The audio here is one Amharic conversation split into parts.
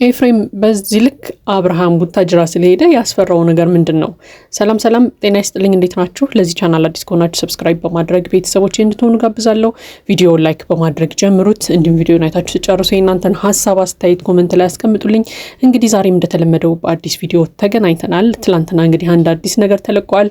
ኤፍሬም በዚህ ልክ አብርሃም ቡታጅራ ስለሄደ ያስፈራው ነገር ምንድነው? ሰላም ጤና ይስጥልኝ እንዴት ናችሁ? ለዚህ ቻናል አዲስ ከሆናችሁ ሰብስክራይብ በማድረግ ቤተሰቦች እንድትሆኑ ጋብዛለሁ። ቪዲዮ ላይክ በማድረግ ጀምሩት። እንዲሁም ቪዲዮን አይታችሁ ተጨርሱ የእናንተን ሐሳብ አስተያየት ኮሜንት ላይ አስቀምጡልኝ። እንግዲህ ዛሬም እንደተለመደው በአዲስ ቪዲዮ ተገናኝተናል። ትላንትና እንግዲህ አንድ አዲስ ነገር ተለቋል።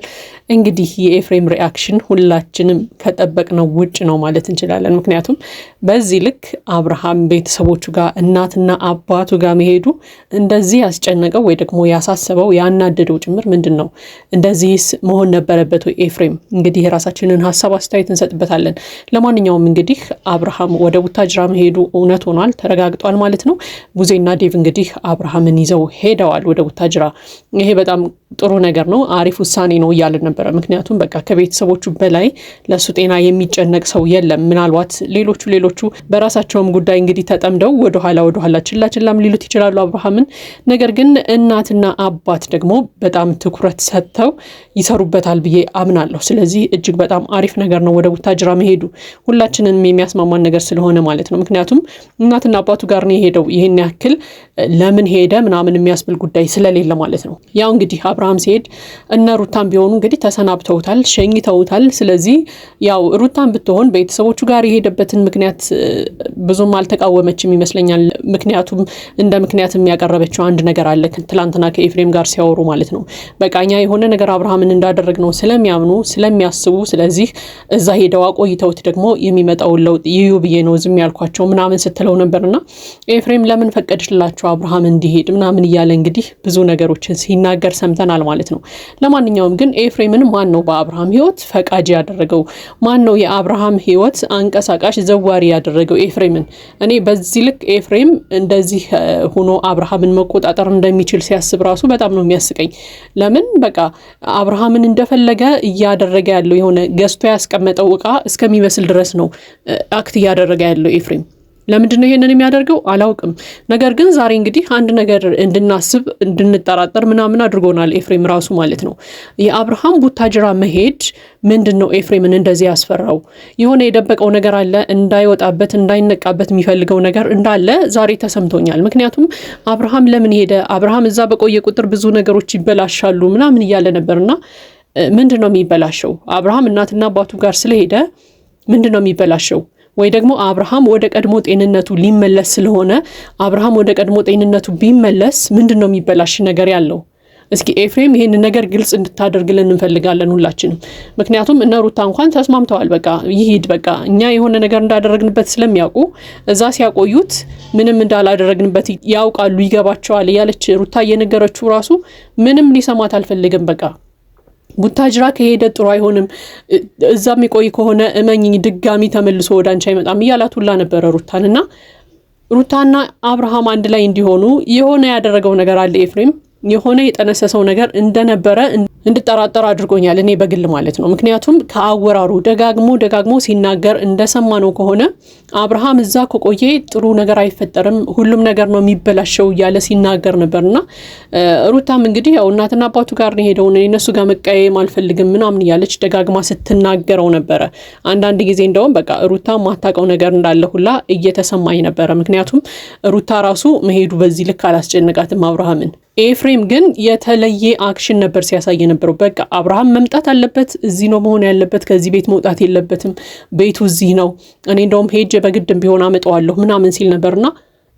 እንግዲህ የኤፍሬም ሪአክሽን ሁላችንም ከጠበቅነው ውጭ ነው ማለት እንችላለን። ምክንያቱም በዚህ ልክ አብርሃም ቤተሰቦቹ ጋር እናትና አባቱ ጋር መሄዱ እንደዚህ ያስጨነቀው ወይ ደግሞ ያሳሰበው ያናደደው ጭምር ምንድነው? እንደዚህስ መሆን ነበረበት ወይ ኤፍሬም? እንግዲህ የራሳችንን ሐሳብ አስተያየት እንሰጥበታለን። ለማንኛውም እንግዲህ አብርሃም ወደ ቡታጅራ መሄዱ እውነት ሆኗል፣ ተረጋግጧል ማለት ነው። ቡዜና ዴቭ እንግዲህ አብርሃምን ይዘው ሄደዋል ወደ ቡታጅራ። ይሄ በጣም ጥሩ ነገር ነው፣ አሪፍ ውሳኔ ነው እያልን ነበረ። ምክንያቱም በቃ ከቤተሰቦቹ በላይ ለሱ ጤና የሚጨነቅ ሰው የለም። ምናልባት ሌሎቹ በራሳቸውም ጉዳይ እንግዲህ ተጠምደው ወደኋላ ችላም ሊሉት ይችላሉ አብርሃምን። ነገር ግን እናትና አባት ደግሞ በጣም ትኩረት ሰጥተው ይሰሩበታል ብዬ አምናለሁ። ስለዚህ እጅግ በጣም አሪፍ ነገር ነው ወደ ቡታጅራ መሄዱ፣ ሁላችንንም የሚያስማማን ነገር ስለሆነ ማለት ነው። ምክንያቱም እናትና አባቱ ጋር ነው የሄደው። ይህን ያክል ለምን ሄደ ምናምን የሚያስብል ጉዳይ ስለሌለ ማለት ነው። ያው እንግዲህ አብርሃም ሲሄድ እነ ሩታን ቢሆኑ እንግዲህ ተሰናብተውታል፣ ሸኝተውታል። ስለዚህ ያው ሩታን ብትሆን ቤተሰቦቹ ጋር የሄደበትን ምክንያት ብዙም አልተቃወመችም ይመስለኛል። ምክንያቱም እንደ ምክንያት የሚያቀረበችው አንድ ነገር አለ፣ ትላንትና ከኤፍሬም ጋር ሲያወሩ ማለት ነው። በቃኛ የሆነ ነገር አብርሃምን እንዳደረግ ነው ስለሚያምኑ ስለሚያስቡ፣ ስለዚህ እዛ ሄደው አቆይተውት ደግሞ የሚመጣውን ለውጥ ይዩ ብዬ ነው ዝም ያልኳቸው ምናምን ስትለው ነበርና ኤፍሬም ለምን ፈቀድላቸው አብርሃም እንዲሄድ ምናምን እያለ እንግዲህ ብዙ ነገሮችን ሲናገር ሰምተናል ማለት ነው። ለማንኛውም ግን ኤፍሬምን ማን ነው በአብርሃም ህይወት ፈቃጅ ያደረገው? ማን ነው የአብርሃም ህይወት አንቀሳቃሽ ዘዋሪ ያደረገው ኤፍሬምን? እኔ በዚህ ልክ ኤፍሬም እንደዚህ ሆኖ አብርሃምን መቆጣጠር እንደሚችል ሲያስብ ራሱ በጣም ነው የሚያስቀኝ። ለምን በቃ አብርሃምን እንደፈለገ እያደረገ ያለው የሆነ ገዝቶ ያስቀመጠው እቃ እስከሚመስል ድረስ ነው አክት እያደረገ ያለው ኤፍሬም። ለምንድነው ይሄንን የሚያደርገው አላውቅም። ነገር ግን ዛሬ እንግዲህ አንድ ነገር እንድናስብ እንድንጠራጠር ምናምን አድርጎናል ኤፍሬም ራሱ ማለት ነው። የአብርሃም ቡታጅራ መሄድ ምንድነው ኤፍሬምን እንደዚህ ያስፈራው? የሆነ የደበቀው ነገር አለ፣ እንዳይወጣበት እንዳይነቃበት የሚፈልገው ነገር እንዳለ ዛሬ ተሰምቶኛል። ምክንያቱም አብርሃም ለምን ሄደ? አብርሃም እዛ በቆየ ቁጥር ብዙ ነገሮች ይበላሻሉ ምናምን እያለ ነበርና ምንድነው የሚበላሸው? አብርሃም እናትና አባቱ ጋር ስለሄደ ምንድነው የሚበላሸው? ወይ ደግሞ አብርሃም ወደ ቀድሞ ጤንነቱ ሊመለስ ስለሆነ አብርሃም ወደ ቀድሞ ጤንነቱ ቢመለስ ምንድነው የሚበላሽ ነገር ያለው? እስኪ ኤፍሬም ይሄን ነገር ግልጽ እንድታደርግልን እንፈልጋለን ሁላችንም። ምክንያቱም እነ ሩታ እንኳን ተስማምተዋል። በቃ ይሄድ፣ በቃ እኛ የሆነ ነገር እንዳደረግንበት ስለሚያውቁ እዛ ሲያቆዩት ምንም እንዳላደረግንበት ያውቃሉ፣ ይገባቸዋል እያለች ሩታ እየነገረችው ራሱ ምንም ሊሰማት አልፈልግም። በቃ ቡታጅራ ከሄደ ጥሩ አይሆንም፣ እዛ የሚቆይ ከሆነ እመኝኝ ድጋሚ ተመልሶ ወደ አንቺ አይመጣም እያላት ሁላ ነበረ ሩታና አብርሃም አንድ ላይ እንዲሆኑ የሆነ ያደረገው ነገር አለ ኤፍሬም። የሆነ የጠነሰሰው ነገር እንደነበረ እንድጠራጠር አድርጎኛል እኔ በግል ማለት ነው። ምክንያቱም ከአወራሩ ደጋግሞ ሲናገር እንደሰማነው ከሆነ አብርሃም እዛ ከቆየ ጥሩ ነገር አይፈጠርም፣ ሁሉም ነገር ነው የሚበላሸው እያለ ሲናገር ነበርና ሩታም እንግዲህ ያው እናትና አባቱ ጋር ነው ሄደው እነሱ ጋር መቀየም አልፈልግም ምናምን እያለች ደጋግማ ስትናገረው ነበረ። አንዳንድ ጊዜ እንደውም በቃ ሩታ ማታውቀው ነገር እንዳለ ሁላ እየተሰማኝ ነበረ። ምክንያቱም ሩታ ራሱ መሄዱ በዚህ ልክ አላስጨነቃትም አብርሃምን። ኤፍሬም ግን የተለየ አክሽን ነበር ሲያሳየ ነበረው። በቃ አብርሃም መምጣት አለበት፣ እዚህ ነው መሆን ያለበት፣ ከዚህ ቤት መውጣት የለበትም፣ ቤቱ እዚህ ነው፣ እኔ እንደውም ሄጄ በግድም ቢሆን አመጣዋለሁ ምናምን ሲል ነበርና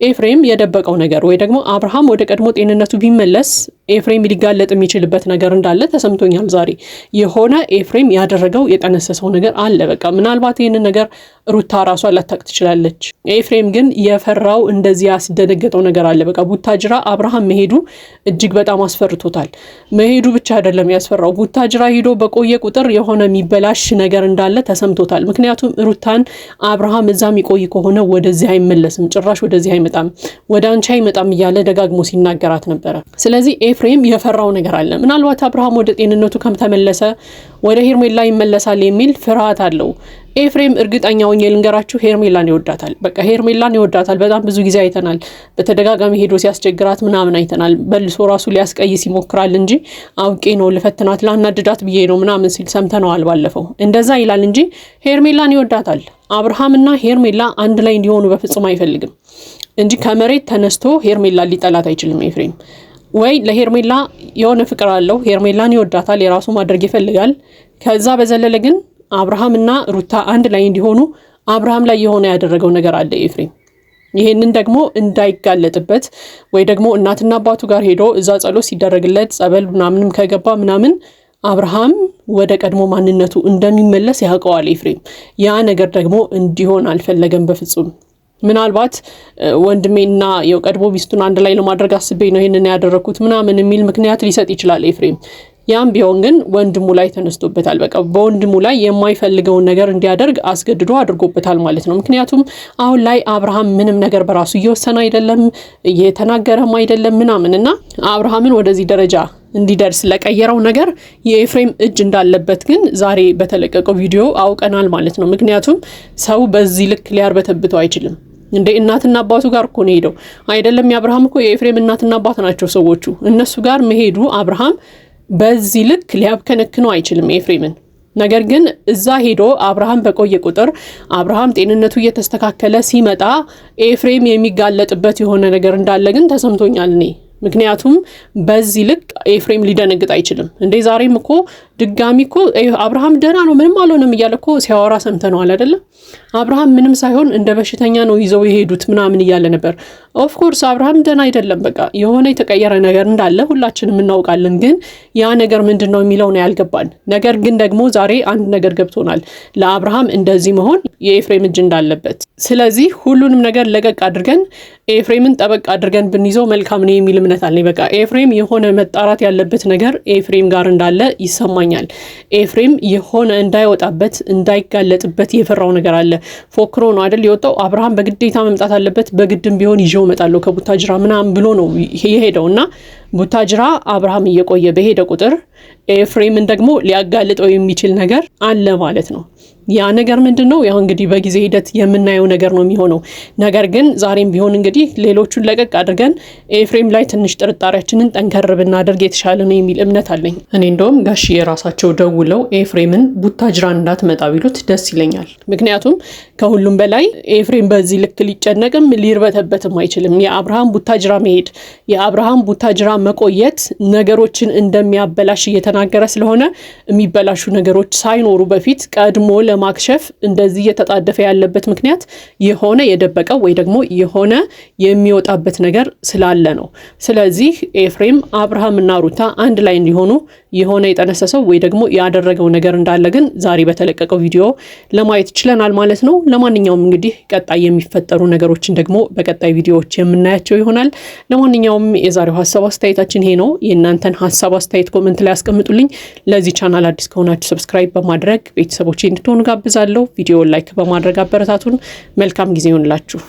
ኤፍሬም የደበቀው ነገር ወይ ደግሞ አብርሃም ወደ ቀድሞ ጤንነቱ ቢመለስ ኤፍሬም ሊጋለጥ የሚችልበት ነገር እንዳለ ተሰምቶኛል ዛሬ። የሆነ ኤፍሬም ያደረገው የጠነሰሰው ነገር አለ። በቃ ምናልባት ይህንን ነገር ሩታ ራሷ ላታውቅ ትችላለች። ኤፍሬም ግን የፈራው እንደዚህ ያስደነገጠው ነገር አለ። በቃ ቡታጅራ አብርሃም መሄዱ እጅግ በጣም አስፈርቶታል። መሄዱ ብቻ አይደለም ያስፈራው፣ ቡታጅራ ሄዶ በቆየ ቁጥር የሆነ የሚበላሽ ነገር እንዳለ ተሰምቶታል። ምክንያቱም ሩታን አብርሃም እዛ የሚቆይ ከሆነ ወደዚህ አይመለስም፣ ጭራሽ ወደዚህ አይመጣም፣ ወደ አንቺ አይመጣም እያለ ደጋግሞ ሲናገራት ነበረ። ስለዚህ ኤፍሬም የፈራው ነገር አለ። ምናልባት አብርሃም ወደ ጤንነቱ ከተመለሰ ወደ ሄርሜላ ይመለሳል የሚል ፍርሃት አለው ኤፍሬም። እርግጠኛው ልንገራችሁ ሄርሜላን ይወዳታል። በቃ ሄርሜላን ይወዳታል። በጣም ብዙ ጊዜ አይተናል። በተደጋጋሚ ሄዶ ሲያስቸግራት ምናምን አይተናል። በልሶ ራሱ ሊያስቀይስ ይሞክራል እንጂ አውቄ ነው ልፈትናት ላናድዳት ብዬ ነው ምናምን ሲል ሰምተነዋል ባለፈው። እንደዛ ይላል እንጂ ሄርሜላን ይወዳታል። አብርሃምና ሄርሜላ አንድ ላይ እንዲሆኑ በፍጹም አይፈልግም። እንጂ ከመሬት ተነስቶ ሄርሜላ ሊጠላት አይችልም ኤፍሬም። ወይ ለሄርሜላ የሆነ ፍቅር አለው፣ ሄርሜላን ይወዳታል፣ የራሱ ማድረግ ይፈልጋል። ከዛ በዘለለ ግን አብርሃምና ሩታ አንድ ላይ እንዲሆኑ አብርሃም ላይ የሆነ ያደረገው ነገር አለ ኤፍሬም። ይሄንን ደግሞ እንዳይጋለጥበት ወይ ደግሞ እናትና አባቱ ጋር ሄዶ እዛ ጸሎት ሲደረግለት ጸበል ምናምንም ከገባ ምናምን አብርሃም ወደ ቀድሞ ማንነቱ እንደሚመለስ ያውቀዋል ኤፍሬም። ያ ነገር ደግሞ እንዲሆን አልፈለገም በፍጹም። ምናልባት ወንድሜና የቀድሞ ሚስቱን አንድ ላይ ለማድረግ አስቤ ነው ይሄንን ያደረኩት ምናምን የሚል ምክንያት ሊሰጥ ይችላል ኤፍሬም። ያም ቢሆን ግን ወንድሙ ላይ ተነስቶበታል። በቃ በወንድሙ ላይ የማይፈልገውን ነገር እንዲያደርግ አስገድዶ አድርጎበታል ማለት ነው። ምክንያቱም አሁን ላይ አብርሃም ምንም ነገር በራሱ እየወሰነ አይደለም፣ እየተናገረም አይደለም ምናምን እና አብርሃምን ወደዚህ ደረጃ እንዲደርስ ለቀየረው ነገር የኤፍሬም እጅ እንዳለበት ግን ዛሬ በተለቀቀው ቪዲዮ አውቀናል ማለት ነው። ምክንያቱም ሰው በዚህ ልክ ሊያርበተብተው አይችልም። እንደ እናትና አባቱ ጋር እኮ ነው ሄደው አይደለም። የአብርሃም እኮ የኤፍሬም እናትና አባት ናቸው ሰዎቹ። እነሱ ጋር መሄዱ አብርሃም በዚህ ልክ ሊያብከነክነው አይችልም ኤፍሬምን። ነገር ግን እዛ ሄዶ አብርሃም በቆየ ቁጥር አብርሃም ጤንነቱ እየተስተካከለ ሲመጣ ኤፍሬም የሚጋለጥበት የሆነ ነገር እንዳለ ግን ተሰምቶኛል እኔ። ምክንያቱም በዚህ ልክ ኤፍሬም ሊደነግጥ አይችልም። እንዴ ዛሬም እኮ ድጋሚ እኮ አብርሃም ደህና ነው ምንም አልሆነም እያለ እኮ ሲያወራ ሰምተነዋል አይደለም። አብርሃም ምንም ሳይሆን እንደ በሽተኛ ነው ይዘው የሄዱት ምናምን እያለ ነበር። ኦፍ ኮርስ አብርሃም ደህና አይደለም፣ በቃ የሆነ የተቀየረ ነገር እንዳለ ሁላችንም እናውቃለን። ግን ያ ነገር ምንድነው የሚለው ነው ያልገባን ነገር። ግን ደግሞ ዛሬ አንድ ነገር ገብቶናል፣ ለአብርሃም እንደዚህ መሆን የኤፍሬም እጅ እንዳለበት። ስለዚህ ሁሉንም ነገር ለቀቅ አድርገን ኤፍሬምን ጠበቅ አድርገን ብንይዘው መልካም ነው የሚል እምነት አለኝ። በቃ ኤፍሬም የሆነ መጣራት ያለበት ነገር ኤፍሬም ጋር እንዳለ ይሰማኛል። ኤፍሬም የሆነ እንዳይወጣበት እንዳይጋለጥበት የፈራው ነገር አለ። ፎክሮ ነው አይደል የወጣው። አብርሃም በግዴታ መምጣት አለበት፣ በግድም ቢሆን ይዤው እመጣለሁ ከቡታጅራ ምናምን ብሎ ነው የሄደውና ቡታጅራ አብርሃም እየቆየ በሄደ ቁጥር ኤፍሬምን ደግሞ ሊያጋልጠው የሚችል ነገር አለ ማለት ነው። ያ ነገር ምንድነው? ያው እንግዲህ በጊዜ ሂደት የምናየው ነገር ነው የሚሆነው። ነገር ግን ዛሬም ቢሆን እንግዲህ ሌሎቹን ለቀቅ አድርገን ኤፍሬም ላይ ትንሽ ጥርጣሬያችንን ጠንከር ብናደርግ የተሻለ ነው የሚል እምነት አለኝ። እኔ እንደውም ጋሽዬ ራሳቸው ደውለው ኤፍሬምን ቡታጅራ እንዳትመጣ ቢሉት ደስ ይለኛል። ምክንያቱም ከሁሉም በላይ ኤፍሬም በዚህ ልክ ሊጨነቅም ሊርበተበትም አይችልም። የአብርሃም ቡታጅራ መሄድ የአብርሃም ቡታጅራ መቆየት ነገሮችን እንደሚያበላሽ እየተናገረ ስለሆነ የሚበላሹ ነገሮች ሳይኖሩ በፊት ቀድሞ ለማክሸፍ እንደዚህ እየተጣደፈ ያለበት ምክንያት የሆነ የደበቀው ወይ ደግሞ የሆነ የሚወጣበት ነገር ስላለ ነው። ስለዚህ ኤፍሬም አብርሃምና ሩታ አንድ ላይ እንዲሆኑ የሆነ የጠነሰሰው ወይ ደግሞ ያደረገው ነገር እንዳለ ግን ዛሬ በተለቀቀው ቪዲዮ ለማየት ችለናል ማለት ነው። ለማንኛውም እንግዲህ ቀጣይ የሚፈጠሩ ነገሮችን ደግሞ በቀጣይ ቪዲዮዎች የምናያቸው ይሆናል። ለማንኛውም የዛሬው ሀሳብ አስተያየታችን ይሄ ነው። የእናንተን ሀሳብ አስተያየት ኮሜንት ላይ አስቀምጡልኝ። ለዚህ ቻናል አዲስ ከሆናችሁ ሰብስክራይብ በማድረግ ቤተሰቦቼ እንድትሆኑ ጋብዛለሁ። ቪዲዮውን ላይክ በማድረግ አበረታቱን። መልካም ጊዜ ይሁንላችሁ።